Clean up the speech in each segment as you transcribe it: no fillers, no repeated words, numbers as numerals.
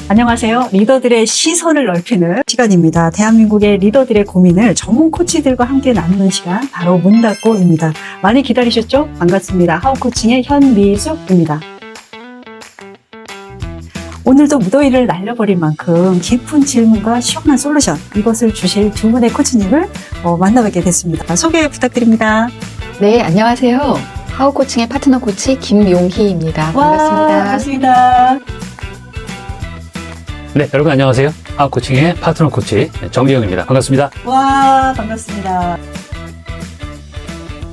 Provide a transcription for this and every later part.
안녕하세요. 리더들의 시선을 넓히는 시간입니다. 대한민국의 리더들의 고민을 전문 코치들과 함께 나누는 시간, 바로 문 닫고입니다. 많이 기다리셨죠? 반갑습니다. 하우코칭의 현미숙입니다. 오늘도 무더위를 날려버릴 만큼 깊은 질문과 시원한 솔루션, 이것을 주실 두 분의 코치님을 만나뵙게 됐습니다. 소개 부탁드립니다. 네, 안녕하세요. 하우코칭의 파트너 코치 김용희입니다. 반갑습니다. 반갑습니다. 네, 여러분 안녕하세요. 하우코칭의 파트너 코치 정기영입니다. 반갑습니다. 와, 반갑습니다.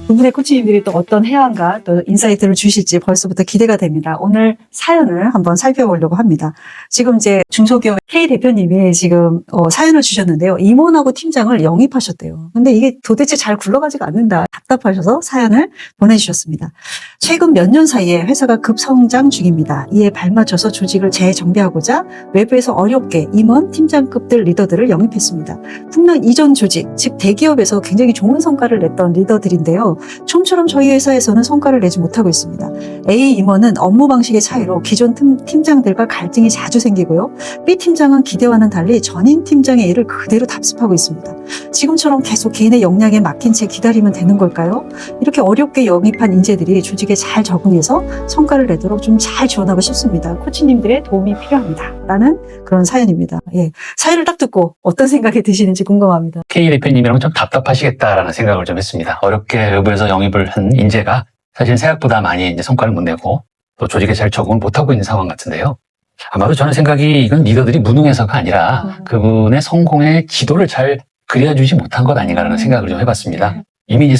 두 분의 코치님들이 또 어떤 해안과 또 인사이트를 주실지 벌써부터 기대가 됩니다. 오늘 사연을 한번 살펴보려고 합니다. 지금 이제 중소기업 K 대표님이 지금 사연을 주셨는데요. 임원하고 팀장을 영입하셨대요. 근데 이게 도대체 잘 굴러가지가 않는다. 답답하셔서 사연을 보내주셨습니다. 최근 몇 년 사이에 회사가 급성장 중입니다. 이에 발맞춰서 조직을 재정비하고자 외부에서 어렵게 임원, 팀장급들 리더들을 영입했습니다. 분명 이전 조직, 즉 대기업에서 굉장히 좋은 성과를 냈던 리더들인데요. 좀처럼 저희 회사에서는 성과를 내지 못하고 있습니다. A 임원은 업무 방식의 차이로 기존 팀장들과 갈등이 자주 생기고요. B 팀장은 기대와는 달리 전임 팀장의 일을 그대로 답습하고 있습니다. 지금처럼 계속 개인의 역량에 막힌 채 기다리면 되는 걸까요? 이렇게 어렵게 영입한 인재들이 조직에 잘 적응해서 성과를 내도록 좀 잘 지원하고 싶습니다. 코치님들의 도움이 필요합니다. 라는 그런 사연입니다. 예. 사연을 딱 듣고 어떤 생각이 드시는지 궁금합니다. K 대표님이랑 좀 답답하시겠다라는 생각을 좀 했습니다. 어렵게 외부에서 영입을 한 인재가 사실 생각보다 많이 이제 성과를 못 내고 또 조직에 잘 적응을 못하고 있는 상황 같은데요. 아마도 저는 생각이 이건 리더들이 무능해서가 아니라 그분의 성공의 지도를 잘 그려주지 못한 것 아닌가라는 생각을 좀 해봤습니다. 이미 이제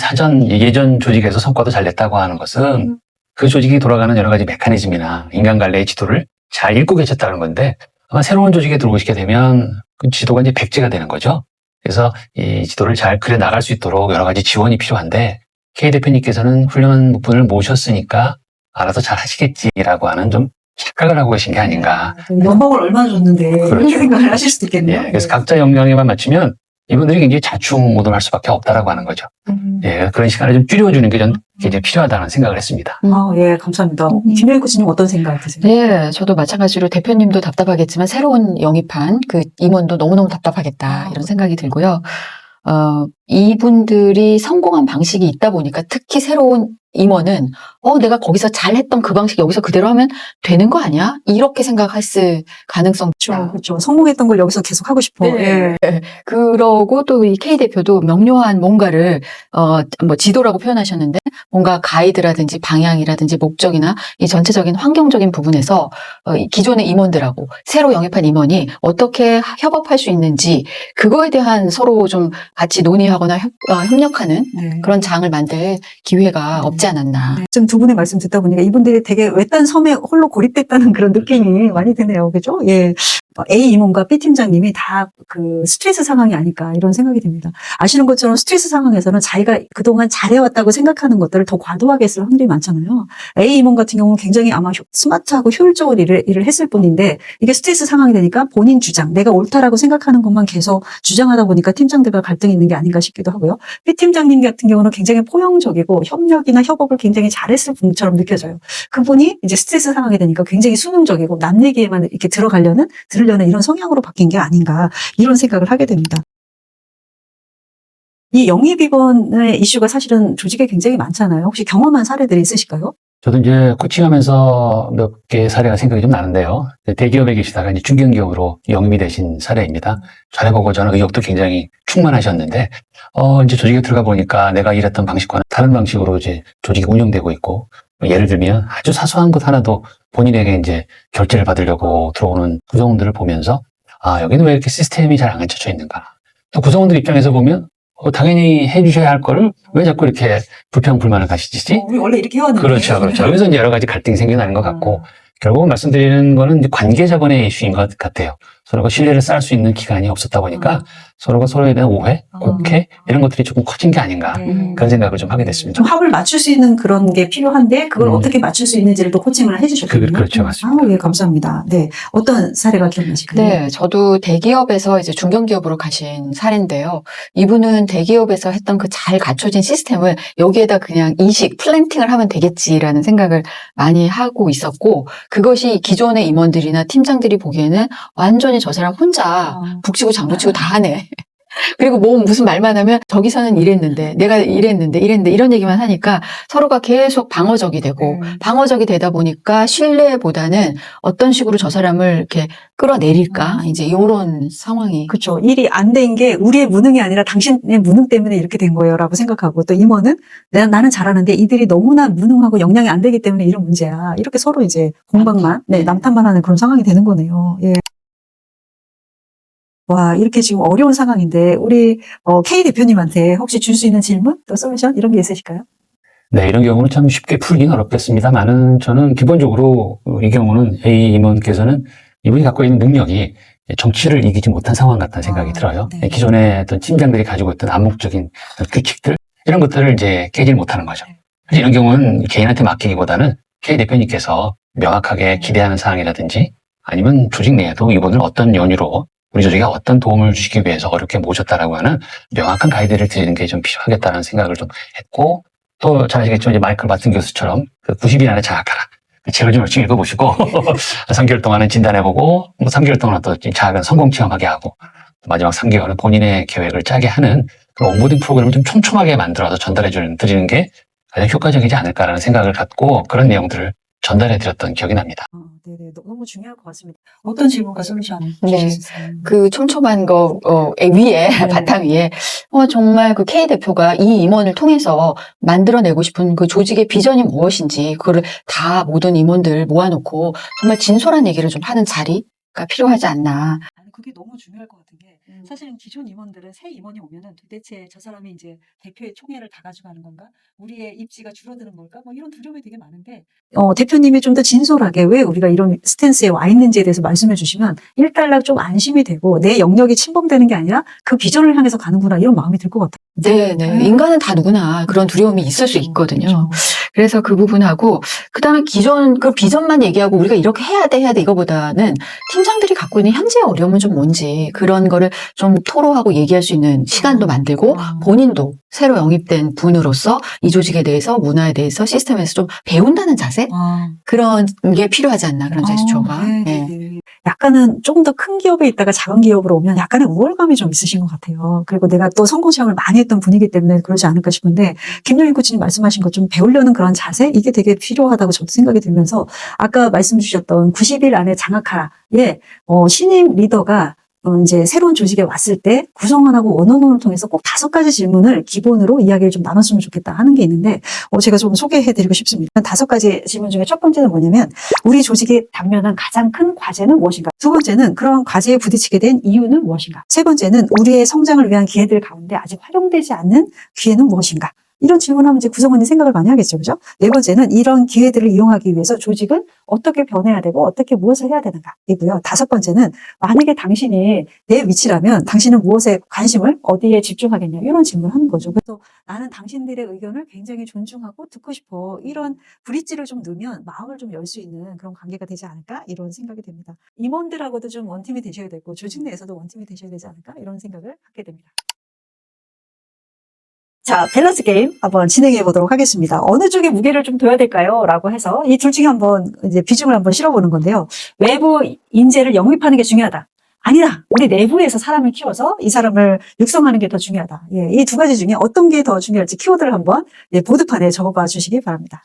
예전 조직에서 성과도 잘 냈다고 하는 것은 그 조직이 돌아가는 여러 가지 메커니즘이나 인간 관리의 지도를 잘 읽고 계셨다는 건데, 아마 새로운 조직에 들어오시게 되면 그 지도가 이제 백지가 되는 거죠. 그래서 이 지도를 잘 그려 나갈 수 있도록 여러 가지 지원이 필요한데, K 대표님께서는 훌륭한 분을 모셨으니까 알아서 잘 하시겠지라고 하는 좀 착각을 하고 계신 게 아닌가. 연봉을 얼마나 줬는데 그렇죠. 이런 생각을 하실 수도 있겠네요. 예, 그래서 각자 역량에만 맞추면 이분들이 굉장히 자충우돌할 수밖에 없다라고 하는 거죠. 예, 그런 시간을 좀 줄여주는 게 전 굉장히 필요하다는 생각을 했습니다. 예, 감사합니다. 김영희 코치님 어떤 생각 드세요? 네, 저도 마찬가지로 대표님도 답답하겠지만 새로운 영입한 그 임원도 너무너무 답답하겠다 이런 생각이 들고요. 이분들이 성공한 방식이 있다 보니까 특히 새로운 임원은 내가 거기서 잘했던 그 방식 여기서 그대로 하면 되는 거 아니야? 이렇게 생각했을 가능성이 있다. 그렇죠. 성공했던 걸 여기서 계속 하고 싶어. 네. 예. 그러고 또 이 K 대표도 명료한 뭔가를 뭐 지도라고 표현하셨는데 뭔가 가이드라든지 방향이라든지 목적이나 이 전체적인 환경적인 부분에서 이 기존의 임원들하고 새로 영입한 임원이 어떻게 협업할 수 있는지 그거에 대한 서로 좀 같이 논의하거나 협력하는 그런 장을 만들 기회가 없지 않았나. 지금 두 분의 말씀 듣다 보니까 이분들이 되게 외딴 섬에 홀로 고립됐다는 그런 느낌이 많이 드네요. 그죠? 예. A 임원과 B 팀장님이 다 그 스트레스 상황이 아닐까 이런 생각이 듭니다. 아시는 것처럼 스트레스 상황에서는 자기가 그동안 잘해왔다고 생각하는 것들을 더 과도하게 쓸 확률이 많잖아요. A 임원 같은 경우는 굉장히 아마 스마트하고 효율적으로 일을 했을 뿐인데 이게 스트레스 상황이 되니까 본인 주장, 내가 옳다라고 생각하는 것만 계속 주장하다 보니까 팀장들과 갈등이 있는 게 아닌가 싶기도 하고요. B 팀장님 같은 경우는 굉장히 포용적이고 협력이나 협업을 굉장히 잘했을 분처럼 느껴져요. 그분이 이제 스트레스 상황이 되니까 굉장히 수능적이고 남 얘기에만 이렇게 들으려는 이런 성향으로 바뀐 게 아닌가 이런 생각을 하게 됩니다. 이 영입위원의 이슈가 사실은 조직에 굉장히 많잖아요. 혹시 경험한 사례들이 있으실까요? 저도 이제 코칭하면서 몇 개의 사례가 생각이 좀 나는데요. 대기업에 계시다가 이제 중견기업으로 영입이 되신 사례입니다. 잘해보고 저는 의욕도 굉장히 충만하셨는데, 이제 조직에 들어가 보니까 내가 일했던 방식과는 다른 방식으로 이제 조직이 운영되고 있고, 예를 들면 아주 사소한 것 하나도 본인에게 이제 결제를 받으려고 들어오는 구성원들을 보면서, 여기는 왜 이렇게 시스템이 잘 안 갖춰져 있는가. 또 구성원들 입장에서 보면, 당연히 해주셔야 할 거를 왜 자꾸 이렇게 불평불만을 가시지? 우리 원래 이렇게 해왔는데. 그렇죠. 여기서 이제 여러 가지 갈등이 생겨나는 것 같고, 결국은 말씀드리는 거는 이제 관계자 간의 이슈인 것 같아요. 서로가 신뢰를 쌓을 수 있는 기간이 없었다 보니까 서로가 서로에 대한 오해, 곡해 이런 것들이 조금 커진 게 아닌가 그런 생각을 좀 하게 됐습니다. 좀 합을 맞출 수 있는 그런 게 필요한데 그걸 어떻게 맞출 수 있는지를 또 코칭을 해주셨거든요. 그렇죠, 맞습니다. 예, 감사합니다. 네, 어떤 사례가 기억나실까요? 네, 저도 대기업에서 이제 중견기업으로 가신 사례인데요. 이분은 대기업에서 했던 그 잘 갖춰진 시스템을 여기에다 그냥 이식, 플랜팅을 하면 되겠지라는 생각을 많이 하고 있었고, 그것이 기존의 임원들이나 팀장들이 보기에는 완전히 저 사람 혼자 북치고 장구치고 다 하네. 그리고 뭐 무슨 말만 하면 저기서는 이랬는데 내가 이랬는데 이런 얘기만 하니까 서로가 계속 방어적이 되고 방어적이 되다 보니까 신뢰보다는 어떤 식으로 저 사람을 이렇게 끌어내릴까 이제 이런 상황이 그렇죠. 일이 안 된 게 우리의 무능이 아니라 당신의 무능 때문에 이렇게 된 거예요라고 생각하고 또 임원은 나는 잘하는데 이들이 너무나 무능하고 역량이 안 되기 때문에 이런 문제야. 이렇게 서로 이제 공방만, 남탓만 하는 그런 상황이 되는 거네요. 예. 와, 이렇게 지금 어려운 상황인데 우리 K 대표님한테 혹시 줄 수 있는 질문, 또 솔루션 이런 게 있으실까요? 네, 이런 경우는 참 쉽게 풀기는 어렵겠습니다만은 저는 기본적으로 이 경우는 A 임원께서는 이분이 갖고 있는 능력이 정치를 이기지 못한 상황 같다는 생각이 들어요. 네. 기존의 어떤 팀장들이 가지고 있던 암묵적인 규칙들 이런 것들을 이제 깨질 못하는 거죠. 그래서 이런 경우는 개인한테 맡기기보다는 K 대표님께서 명확하게 기대하는 사항이라든지 아니면 조직 내에도 이분을 어떤 연유로 우리 조직에 어떤 도움을 주시기 위해서 어렵게 모셨다라고 하는 명확한 가이드를 드리는 게 좀 필요하겠다는 생각을 좀 했고, 또 잘 아시겠지만 이제 마이클 바튼 교수처럼 그 90일 안에 장악하라. 책을 좀 열심히 읽어보시고 3개월 동안은 진단해보고 뭐 3개월 동안 또 작은 성공 체험하게 하고 마지막 3개월은 본인의 계획을 짜게 하는 그런 온보딩 프로그램을 좀 촘촘하게 만들어서 드리는 게 가장 효과적이지 않을까라는 생각을 갖고 그런 내용들을 전달해드렸던 기억이 납니다. 네네, 너무 중요할 것 같습니다. 어떤 질문과 솔루션 네. 주실 수 있어요? 그 촘촘한 거 위에 바탕 위에 정말 그 K 대표가 이 임원을 통해서 만들어내고 싶은 그 조직의 비전이 무엇인지 그거를 다 모든 임원들 모아놓고 정말 진솔한 얘기를 좀 하는 자리가 필요하지 않나. 아니, 그게 너무 중요할 것 같은 게 사실은 기존 임원들은 새 임원이 오면은 도대체 저 사람이 이제 대표의 총애를 다 가져가는 건가? 우리의 입지가 줄어드는 걸까? 뭐 이런 두려움이 되게 많은데 대표님이 좀 더 진솔하게 왜 우리가 이런 스탠스에 와 있는지에 대해서 말씀해 주시면 일단락 좀 안심이 되고 내 영역이 침범되는 게 아니라 그 비전을 향해서 가는구나 이런 마음이 들 것 같아요. 네. 인간은 다 누구나 그런 두려움이 있을 수 있거든요. 그렇죠. 그래서 그 부분하고 그다음에 기존 그 비전만 얘기하고 우리가 이렇게 해야 돼 이거보다는 팀장들이 갖고 있는 현재의 어려움은 좀 뭔지 그런 거를 좀 토로하고 얘기할 수 있는 시간도 만들고 본인도 새로 영입된 분으로서 이 조직에 대해서 문화에 대해서 시스템에서 좀 배운다는 자세 그런 게 필요하지 않나 그런 제스처가. 네. 약간은 조금 더 큰 기업에 있다가 작은 기업으로 오면 약간의 우월감이 좀 있으신 것 같아요. 그리고 내가 또 성공 체험을 많이 했던 분이기 때문에 그러지 않을까 싶은데 김영희 코치님 말씀하신 것 좀 배우려는 그런 자세 이게 되게 필요하다고 저도 생각이 들면서 아까 말씀 주셨던 90일 안에 장악하라. 신임 리더가 이제 새로운 조직에 왔을 때 구성원하고 원어원을 통해서 꼭 5가지 질문을 기본으로 이야기를 좀 나눴으면 좋겠다 하는 게 있는데 제가 좀 소개해드리고 싶습니다. 5가지 질문 중에 첫 번째는 뭐냐면 우리 조직에 당면한 가장 큰 과제는 무엇인가? 두 번째는 그런 과제에 부딪히게 된 이유는 무엇인가? 세 번째는 우리의 성장을 위한 기회들 가운데 아직 활용되지 않는 기회는 무엇인가? 이런 질문하면 이제 구성원이 생각을 많이 하겠죠. 그죠? 네 번째는 이런 기회들을 이용하기 위해서 조직은 어떻게 변해야 되고 어떻게 무엇을 해야 되는가 이고요. 5번째는 만약에 당신이 내 위치라면 당신은 무엇에 관심을 어디에 집중하겠냐 이런 질문을 하는 거죠. 그래서 나는 당신들의 의견을 굉장히 존중하고 듣고 싶어. 이런 브릿지를 좀 넣으면 마음을 좀 열 수 있는 그런 관계가 되지 않을까 이런 생각이 됩니다. 임원들하고도 좀 원팀이 되셔야 되고 조직 내에서도 원팀이 되셔야 되지 않을까 이런 생각을 하게 됩니다. 자, 밸런스 게임 한번 진행해 보도록 하겠습니다. 어느 쪽에 무게를 좀 둬야 될까요? 라고 해서 이 둘 중에 한번 이제 비중을 한번 실어보는 건데요. 외부 인재를 영입하는 게 중요하다. 아니다. 우리 내부에서 사람을 키워서 이 사람을 육성하는 게 더 중요하다. 이 2가지 중에 어떤 게 더 중요할지 키워드를 한번 보드판에 적어봐 주시기 바랍니다.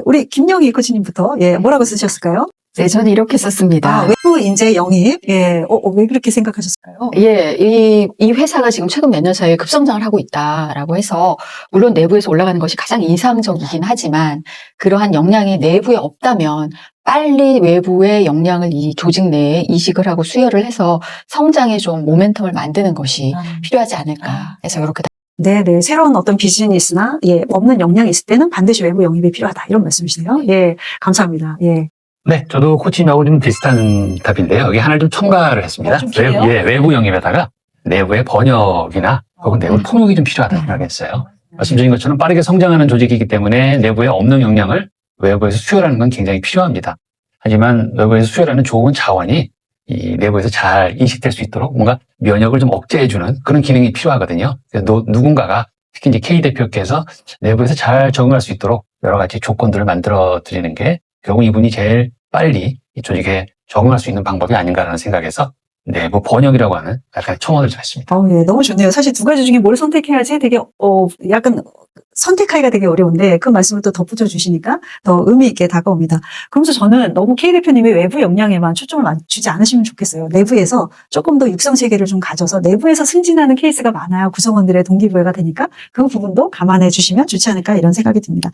우리 김영희 코치님부터 뭐라고 쓰셨을까요? 네, 저는 이렇게 썼습니다. 외부 인재 영입. 왜 그렇게 생각하셨을까요? 이 회사가 지금 최근 몇 년 사이에 급성장을 하고 있다라고 해서 물론 내부에서 올라가는 것이 가장 이상적이긴 하지만 그러한 역량이 내부에 없다면 빨리 외부의 역량을 이 조직 내에 이식을 하고 수혈을 해서 성장에 좀 모멘텀을 만드는 것이 필요하지 않을까 해서 이렇게 네네. 새로운 어떤 비즈니스나, 없는 역량이 있을 때는 반드시 외부 영입이 필요하다. 이런 말씀이시네요. 감사합니다. 네, 저도 코치님하고 좀 비슷한 답인데요. 여기 하나를 좀 첨가를 했습니다. 좀 기네요. 외부 영입에다가 내부의 번역이나 혹은 내부 통역이 좀 필요하다고 생각했어요. 말씀드린 것처럼 빠르게 성장하는 조직이기 때문에 내부에 없는 역량을 외부에서 수혈하는 건 굉장히 필요합니다. 하지만 외부에서 수혈하는 좋은 자원이 이 내부에서 잘 인식될 수 있도록 뭔가 면역을 좀 억제해주는 그런 기능이 필요하거든요. 그래서 누군가가 특히 이제 K 대표께서 내부에서 잘 적응할 수 있도록 여러 가지 조건들을 만들어 드리는 게 결국 이분이 제일 빨리 이 조직에 적응할 수 있는 방법이 아닌가라는 생각에서 내부 번역이라고 하는 약간의 첨언을 좀 했습니다. 예, 너무 좋네요. 사실 두 가지 중에 뭘 선택해야지 되게, 약간 선택하기가 되게 어려운데 그 말씀을 또 덧붙여 주시니까 더 의미 있게 다가옵니다. 그러면서 저는 너무 K 대표님의 외부 역량에만 초점을 맞추지 않으시면 좋겠어요. 내부에서 조금 더 육성 체계를 좀 가져서 내부에서 승진하는 케이스가 많아야 구성원들의 동기부여가 되니까 그 부분도 감안해 주시면 좋지 않을까 이런 생각이 듭니다.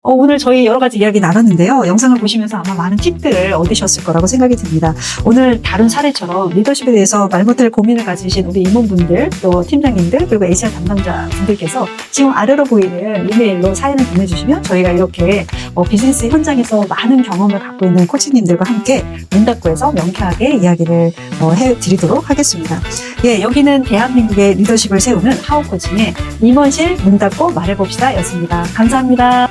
오늘 저희 여러 가지 이야기 나눴는데요. 영상을 보시면서 아마 많은 팁들을 얻으셨을 거라고 생각이 듭니다. 오늘 다룬 사례처럼 리더십에 대해서 말 못할 고민을 가지신 우리 임원분들, 또 팀장님들, 그리고 HR 담당자 분들께서 지금 아래로 보이는 이메일로 사연을 보내주시면 저희가 이렇게 비즈니스 현장에서 많은 경험을 갖고 있는 코치님들과 함께 문 닫고 해서 명쾌하게 이야기를 해드리도록 하겠습니다. 예, 여기는 대한민국의 리더십을 세우는 하우 코칭의 임원실 문 닫고 말해봅시다 였습니다. 감사합니다.